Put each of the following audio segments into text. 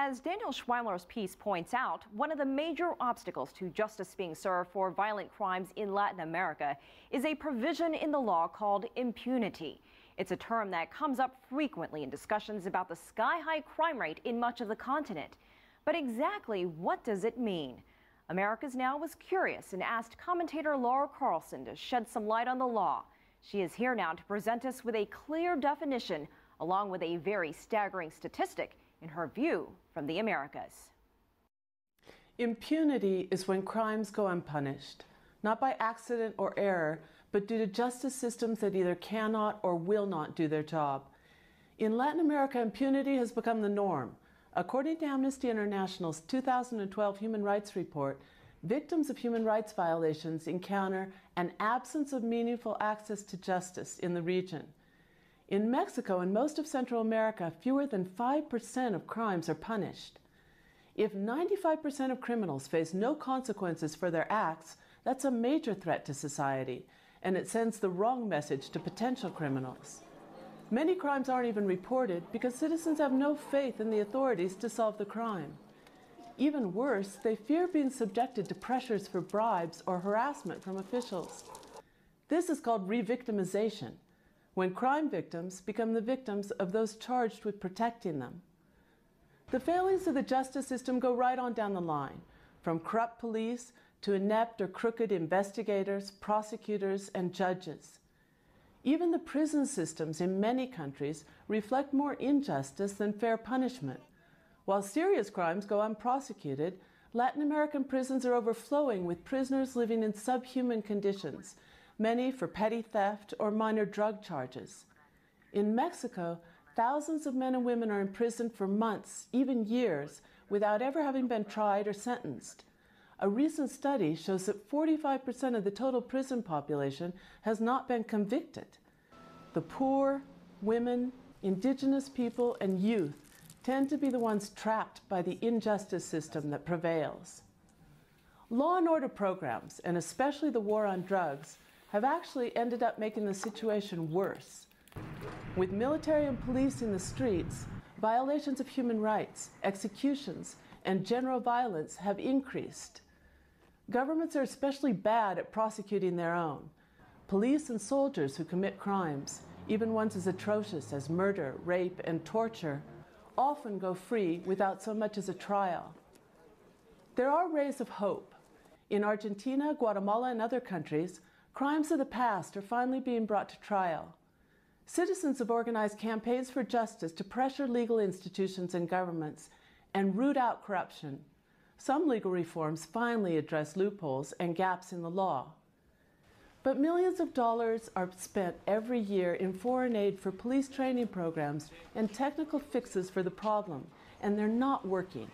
As Daniel Schweiler's piece points out, one of the major obstacles to justice being served for violent crimes in Latin America is a provision in the law called impunity. It's a term that comes up frequently in discussions about the sky-high crime rate in much of the continent. But exactly what does it mean? America's Now was curious and asked commentator Laura Carlsen to shed some light on the law. She is here now to present us with a clear definition, along with a very staggering statistic, in her view, from the Americas. Impunity is when crimes go unpunished, not by accident or error, but due to justice systems that either cannot or will not do their job. In Latin America, impunity has become the norm. According to Amnesty International's 2012 Human Rights Report, victims of human rights violations encounter an absence of meaningful access to justice in the region. In Mexico and most of Central America, fewer than 5% of crimes are punished. If 95% of criminals face no consequences for their acts, that's a major threat to society, and it sends the wrong message to potential criminals. Many crimes aren't even reported because citizens have no faith in the authorities to solve the crime. Even worse, they fear being subjected to pressures for bribes or harassment from officials. This is called re-victimization, when crime victims become the victims of those charged with protecting them. The failings of the justice system go right on down the line, from corrupt police to inept or crooked investigators, prosecutors, and judges. Even the prison systems in many countries reflect more injustice than fair punishment. While serious crimes go unprosecuted, Latin American prisons are overflowing with prisoners living in subhuman conditions, many for petty theft or minor drug charges. In Mexico, thousands of men and women are imprisoned for months, even years, without ever having been tried or sentenced. A recent study shows that 45% of the total prison population has not been convicted. The poor, women, indigenous people, and youth tend to be the ones trapped by the injustice system that prevails. Law and order programs, and especially the war on drugs, have actually ended up making the situation worse. With military and police in the streets, violations of human rights, executions, and general violence have increased. Governments are especially bad at prosecuting their own. Police and soldiers who commit crimes, even ones as atrocious as murder, rape, and torture, often go free without so much as a trial. There are rays of hope. In Argentina, Guatemala, and other countries, crimes of the past are finally being brought to trial. Citizens have organized campaigns for justice to pressure legal institutions and governments and root out corruption. Some legal reforms finally address loopholes and gaps in the law. But millions of dollars are spent every year in foreign aid for police training programs and technical fixes for the problem, and they're not working.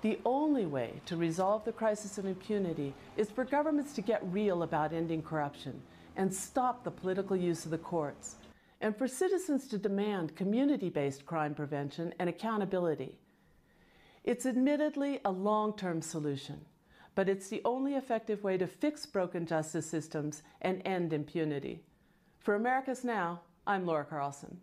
The only way to resolve the crisis of impunity is for governments to get real about ending corruption and stop the political use of the courts, and for citizens to demand community-based crime prevention and accountability. It's admittedly a long-term solution, but it's the only effective way to fix broken justice systems and end impunity. For America's Now, I'm Laura Carlsen.